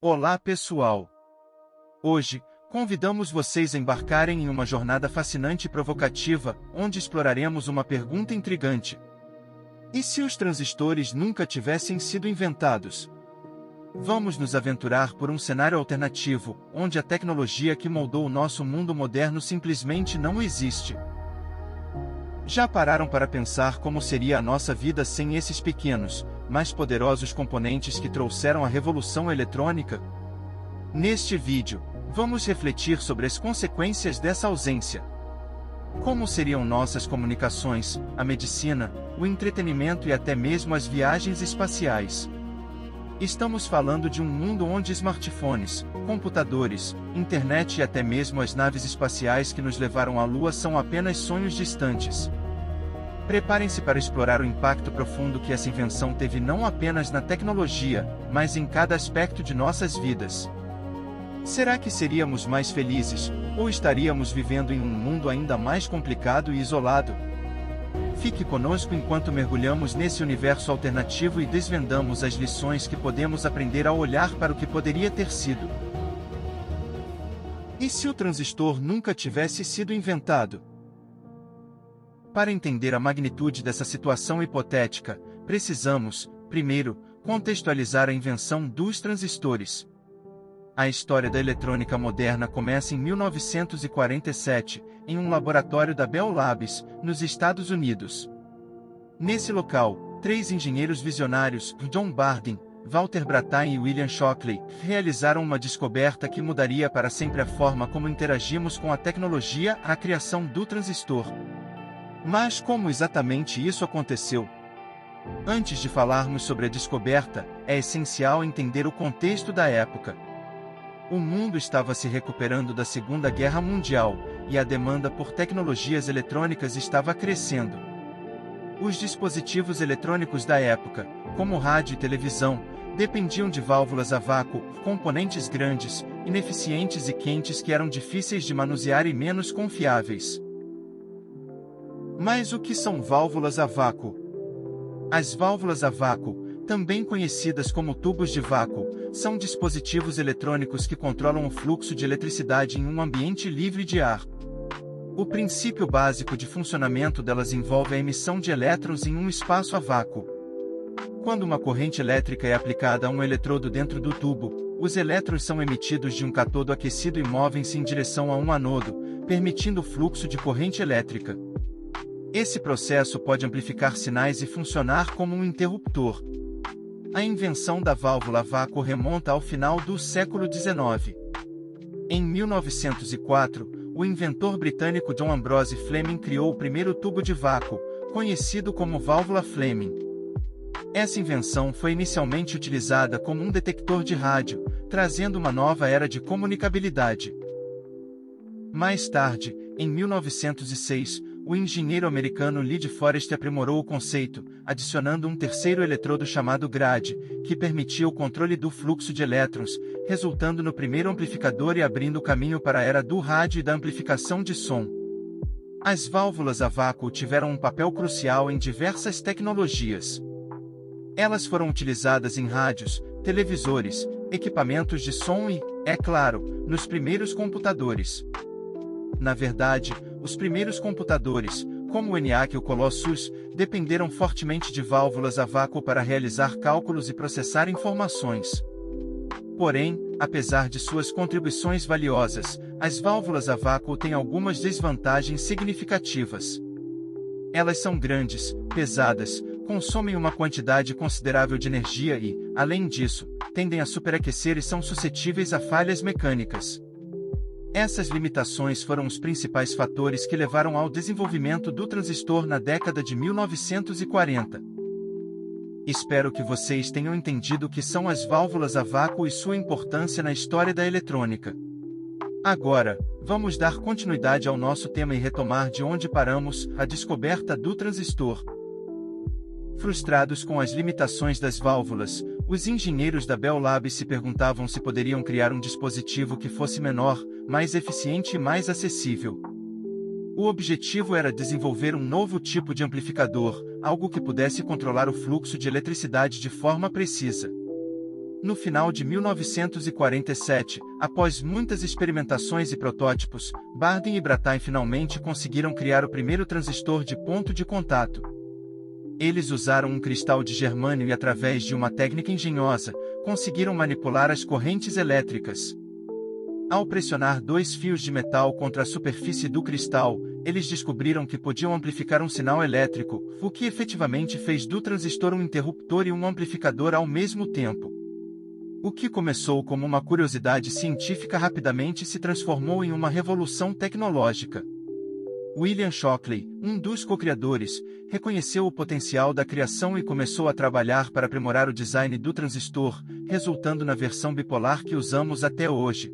Olá, pessoal! Hoje, convidamos vocês a embarcarem em uma jornada fascinante e provocativa, onde exploraremos uma pergunta intrigante. E se os transistores nunca tivessem sido inventados? Vamos nos aventurar por um cenário alternativo, onde a tecnologia que moldou o nosso mundo moderno simplesmente não existe. Já pararam para pensar como seria a nossa vida sem esses pequenos, mais poderosos componentes que trouxeram a revolução eletrônica? Neste vídeo, vamos refletir sobre as consequências dessa ausência. Como seriam nossas comunicações, a medicina, o entretenimento e até mesmo as viagens espaciais? Estamos falando de um mundo onde smartphones, computadores, internet e até mesmo as naves espaciais que nos levaram à Lua são apenas sonhos distantes. Preparem-se para explorar o impacto profundo que essa invenção teve não apenas na tecnologia, mas em cada aspecto de nossas vidas. Será que seríamos mais felizes, ou estaríamos vivendo em um mundo ainda mais complicado e isolado? Fique conosco enquanto mergulhamos nesse universo alternativo e desvendamos as lições que podemos aprender ao olhar para o que poderia ter sido. E se o transistor nunca tivesse sido inventado? Para entender a magnitude dessa situação hipotética, precisamos, primeiro, contextualizar a invenção dos transistores. A história da eletrônica moderna começa em 1947, em um laboratório da Bell Labs, nos Estados Unidos. Nesse local, três engenheiros visionários, John Bardeen, Walter Brattain e William Shockley, realizaram uma descoberta que mudaria para sempre a forma como interagimos com a tecnologia, a criação do transistor. Mas como exatamente isso aconteceu? Antes de falarmos sobre a descoberta, é essencial entender o contexto da época. O mundo estava se recuperando da Segunda Guerra Mundial, e a demanda por tecnologias eletrônicas estava crescendo. Os dispositivos eletrônicos da época, como rádio e televisão, dependiam de válvulas a vácuo, componentes grandes, ineficientes e quentes que eram difíceis de manusear e menos confiáveis. Mas o que são válvulas a vácuo? As válvulas a vácuo, também conhecidas como tubos de vácuo, são dispositivos eletrônicos que controlam o fluxo de eletricidade em um ambiente livre de ar. O princípio básico de funcionamento delas envolve a emissão de elétrons em um espaço a vácuo. Quando uma corrente elétrica é aplicada a um eletrodo dentro do tubo, os elétrons são emitidos de um cátodo aquecido e movem-se em direção a um anodo, permitindo o fluxo de corrente elétrica. Esse processo pode amplificar sinais e funcionar como um interruptor. A invenção da válvula a vácuo remonta ao final do século XIX. Em 1904, o inventor britânico John Ambrose Fleming criou o primeiro tubo de vácuo, conhecido como válvula Fleming. Essa invenção foi inicialmente utilizada como um detector de rádio, trazendo uma nova era de comunicabilidade. Mais tarde, em 1906, o engenheiro americano Lee de Forest aprimorou o conceito, adicionando um terceiro eletrodo chamado grade, que permitia o controle do fluxo de elétrons, resultando no primeiro amplificador e abrindo o caminho para a era do rádio e da amplificação de som. As válvulas a vácuo tiveram um papel crucial em diversas tecnologias. Elas foram utilizadas em rádios, televisores, equipamentos de som e, é claro, nos primeiros computadores. Na verdade, os primeiros computadores, como o ENIAC e o Colossus, dependeram fortemente de válvulas a vácuo para realizar cálculos e processar informações. Porém, apesar de suas contribuições valiosas, as válvulas a vácuo têm algumas desvantagens significativas. Elas são grandes, pesadas, consomem uma quantidade considerável de energia e, além disso, tendem a superaquecer e são suscetíveis a falhas mecânicas. Essas limitações foram os principais fatores que levaram ao desenvolvimento do transistor na década de 1940. Espero que vocês tenham entendido o que são as válvulas a vácuo e sua importância na história da eletrônica. Agora, vamos dar continuidade ao nosso tema e retomar de onde paramos, a descoberta do transistor. Frustrados com as limitações das válvulas, os engenheiros da Bell Labs se perguntavam se poderiam criar um dispositivo que fosse menor, mais eficiente e mais acessível. O objetivo era desenvolver um novo tipo de amplificador, algo que pudesse controlar o fluxo de eletricidade de forma precisa. No final de 1947, após muitas experimentações e protótipos, Bardeen e Brattain finalmente conseguiram criar o primeiro transistor de ponto de contato. Eles usaram um cristal de germânio e, através de uma técnica engenhosa, conseguiram manipular as correntes elétricas. Ao pressionar dois fios de metal contra a superfície do cristal, eles descobriram que podiam amplificar um sinal elétrico, o que efetivamente fez do transistor um interruptor e um amplificador ao mesmo tempo. O que começou como uma curiosidade científica rapidamente se transformou em uma revolução tecnológica. William Shockley, um dos co-criadores, reconheceu o potencial da criação e começou a trabalhar para aprimorar o design do transistor, resultando na versão bipolar que usamos até hoje.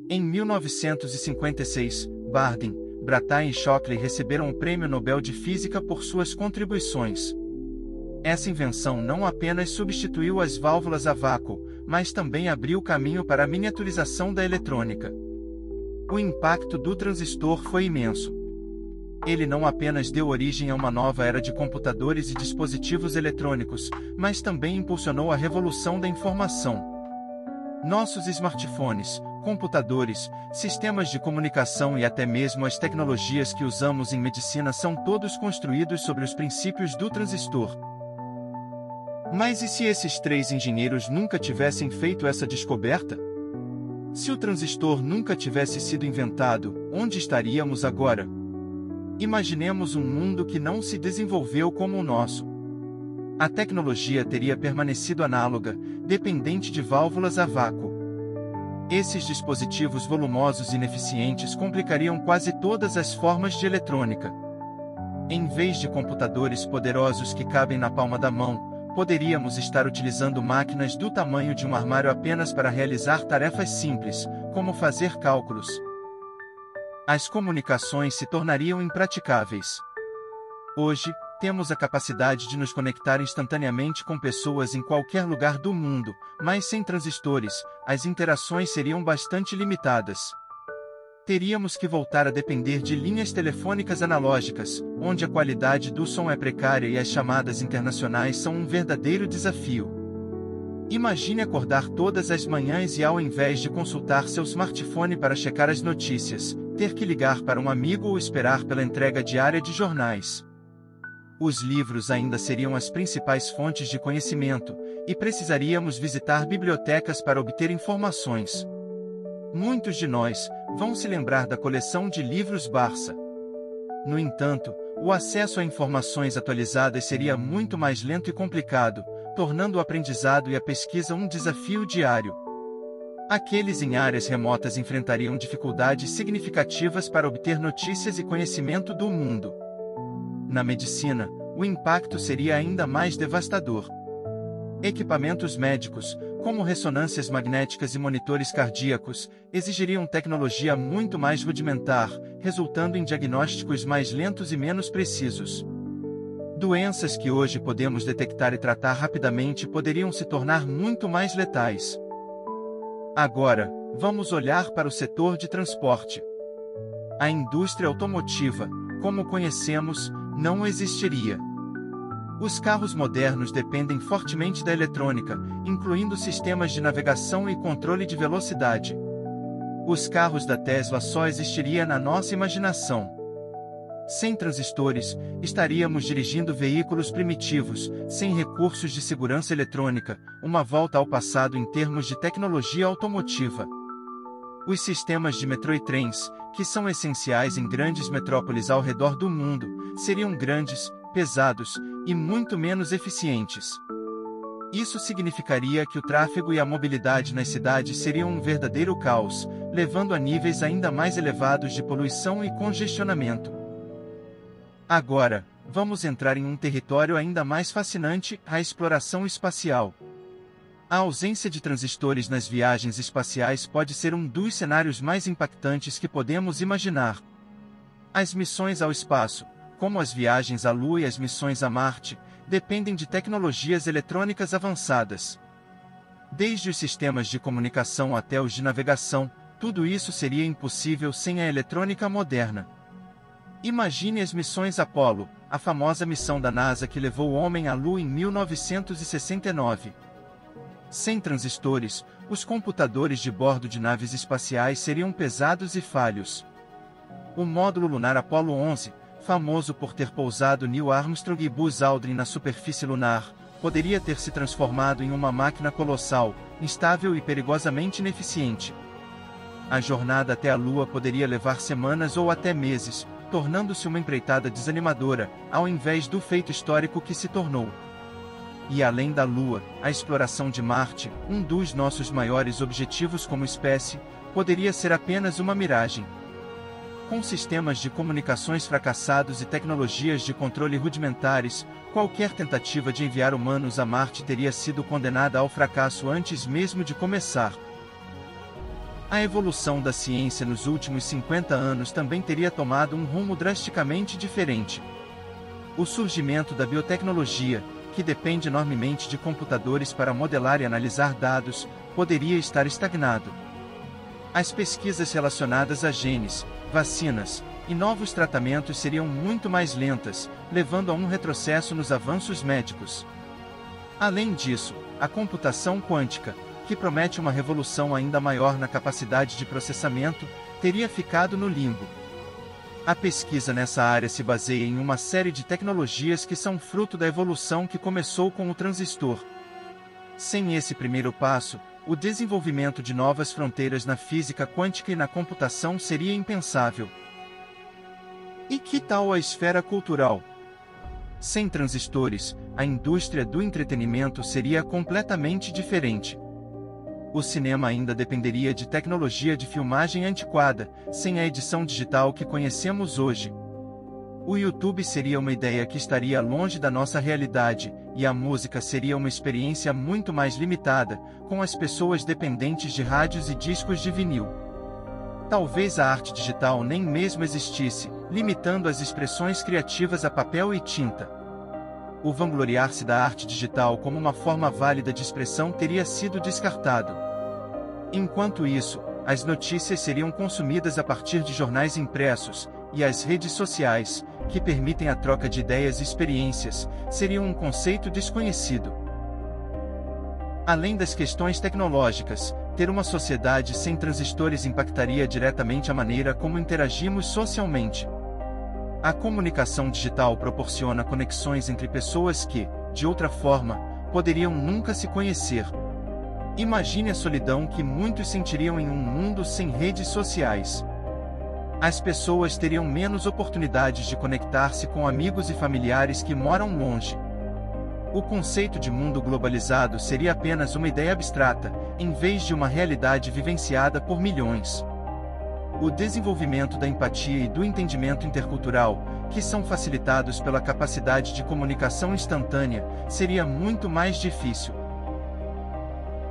Em 1956, Bardeen, Brattain e Shockley receberam o Prêmio Nobel de Física por suas contribuições. Essa invenção não apenas substituiu as válvulas a vácuo, mas também abriu caminho para a miniaturização da eletrônica. O impacto do transistor foi imenso. Ele não apenas deu origem a uma nova era de computadores e dispositivos eletrônicos, mas também impulsionou a revolução da informação. Nossos smartphones, computadores, sistemas de comunicação e até mesmo as tecnologias que usamos em medicina são todos construídos sobre os princípios do transistor. Mas e se esses três engenheiros nunca tivessem feito essa descoberta? Se o transistor nunca tivesse sido inventado, onde estaríamos agora? Imaginemos um mundo que não se desenvolveu como o nosso. A tecnologia teria permanecido análoga, dependente de válvulas a vácuo. Esses dispositivos volumosos e ineficientes complicariam quase todas as formas de eletrônica. Em vez de computadores poderosos que cabem na palma da mão, poderíamos estar utilizando máquinas do tamanho de um armário apenas para realizar tarefas simples, como fazer cálculos. As comunicações se tornariam impraticáveis. Hoje, temos a capacidade de nos conectar instantaneamente com pessoas em qualquer lugar do mundo, mas sem transistores, as interações seriam bastante limitadas. Teríamos que voltar a depender de linhas telefônicas analógicas, onde a qualidade do som é precária e as chamadas internacionais são um verdadeiro desafio. Imagine acordar todas as manhãs e, ao invés de consultar seu smartphone para checar as notícias, ter que ligar para um amigo ou esperar pela entrega diária de jornais. Os livros ainda seriam as principais fontes de conhecimento, e precisaríamos visitar bibliotecas para obter informações. Muitos de nós vão se lembrar da coleção de livros Barça. No entanto, o acesso a informações atualizadas seria muito mais lento e complicado, tornando o aprendizado e a pesquisa um desafio diário. Aqueles em áreas remotas enfrentariam dificuldades significativas para obter notícias e conhecimento do mundo. Na medicina, o impacto seria ainda mais devastador. Equipamentos médicos, como ressonâncias magnéticas e monitores cardíacos, exigiriam tecnologia muito mais rudimentar, resultando em diagnósticos mais lentos e menos precisos. Doenças que hoje podemos detectar e tratar rapidamente poderiam se tornar muito mais letais. Agora, vamos olhar para o setor de transporte. A indústria automotiva, como conhecemos, não existiria. Os carros modernos dependem fortemente da eletrônica, incluindo sistemas de navegação e controle de velocidade. Os carros da Tesla só existiriam na nossa imaginação. Sem transistores, estaríamos dirigindo veículos primitivos, sem recursos de segurança eletrônica, uma volta ao passado em termos de tecnologia automotiva. Os sistemas de metrô e trens, que são essenciais em grandes metrópoles ao redor do mundo, seriam grandes, pesados e muito menos eficientes. Isso significaria que o tráfego e a mobilidade nas cidades seriam um verdadeiro caos, levando a níveis ainda mais elevados de poluição e congestionamento. Agora, vamos entrar em um território ainda mais fascinante, a exploração espacial. A ausência de transistores nas viagens espaciais pode ser um dos cenários mais impactantes que podemos imaginar. As missões ao espaço, como as viagens à Lua e as missões a Marte, dependem de tecnologias eletrônicas avançadas. Desde os sistemas de comunicação até os de navegação, tudo isso seria impossível sem a eletrônica moderna. Imagine as missões Apollo, a famosa missão da NASA que levou o homem à Lua em 1969. Sem transistores, os computadores de bordo de naves espaciais seriam pesados e falhos. O módulo lunar Apollo 11, famoso por ter pousado Neil Armstrong e Buzz Aldrin na superfície lunar, poderia ter se transformado em uma máquina colossal, instável e perigosamente ineficiente. A jornada até a Lua poderia levar semanas ou até meses, tornando-se uma empreitada desanimadora, ao invés do feito histórico que se tornou. E além da Lua, a exploração de Marte, um dos nossos maiores objetivos como espécie, poderia ser apenas uma miragem. Com sistemas de comunicações fracassados e tecnologias de controle rudimentares, qualquer tentativa de enviar humanos a Marte teria sido condenada ao fracasso antes mesmo de começar. A evolução da ciência nos últimos 50 anos também teria tomado um rumo drasticamente diferente. O surgimento da biotecnologia, que depende enormemente de computadores para modelar e analisar dados, poderia estar estagnado. As pesquisas relacionadas a genes, vacinas e novos tratamentos seriam muito mais lentas, levando a um retrocesso nos avanços médicos. Além disso, a computação quântica, que promete uma revolução ainda maior na capacidade de processamento, teria ficado no limbo. A pesquisa nessa área se baseia em uma série de tecnologias que são fruto da evolução que começou com o transistor. Sem esse primeiro passo, o desenvolvimento de novas fronteiras na física quântica e na computação seria impensável. E que tal a esfera cultural? Sem transistores, a indústria do entretenimento seria completamente diferente. O cinema ainda dependeria de tecnologia de filmagem antiquada, sem a edição digital que conhecemos hoje. O YouTube seria uma ideia que estaria longe da nossa realidade, e a música seria uma experiência muito mais limitada, com as pessoas dependentes de rádios e discos de vinil. Talvez a arte digital nem mesmo existisse, limitando as expressões criativas a papel e tinta. O vangloriar-se da arte digital como uma forma válida de expressão teria sido descartado. Enquanto isso, as notícias seriam consumidas a partir de jornais impressos, e as redes sociais, que permitem a troca de ideias e experiências, seriam um conceito desconhecido. Além das questões tecnológicas, ter uma sociedade sem transistores impactaria diretamente a maneira como interagimos socialmente. A comunicação digital proporciona conexões entre pessoas que, de outra forma, poderiam nunca se conhecer. Imagine a solidão que muitos sentiriam em um mundo sem redes sociais. As pessoas teriam menos oportunidades de conectar-se com amigos e familiares que moram longe. O conceito de mundo globalizado seria apenas uma ideia abstrata, em vez de uma realidade vivenciada por milhões. O desenvolvimento da empatia e do entendimento intercultural, que são facilitados pela capacidade de comunicação instantânea, seria muito mais difícil.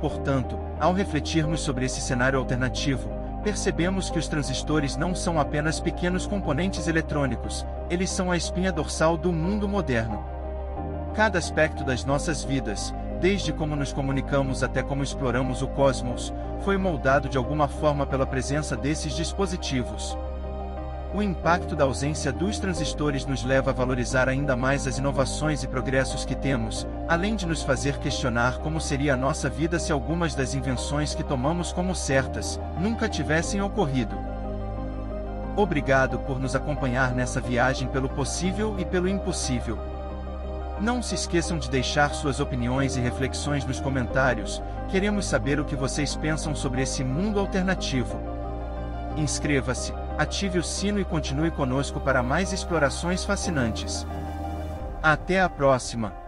Portanto, ao refletirmos sobre esse cenário alternativo, percebemos que os transistores não são apenas pequenos componentes eletrônicos, eles são a espinha dorsal do mundo moderno. Cada aspecto das nossas vidas, desde como nos comunicamos até como exploramos o cosmos, foi moldado de alguma forma pela presença desses dispositivos. O impacto da ausência dos transistores nos leva a valorizar ainda mais as inovações e progressos que temos, além de nos fazer questionar como seria a nossa vida se algumas das invenções que tomamos como certas nunca tivessem ocorrido. Obrigado por nos acompanhar nessa viagem pelo possível e pelo impossível. Não se esqueçam de deixar suas opiniões e reflexões nos comentários, queremos saber o que vocês pensam sobre esse mundo alternativo. Inscreva-se, ative o sino e continue conosco para mais explorações fascinantes. Até a próxima!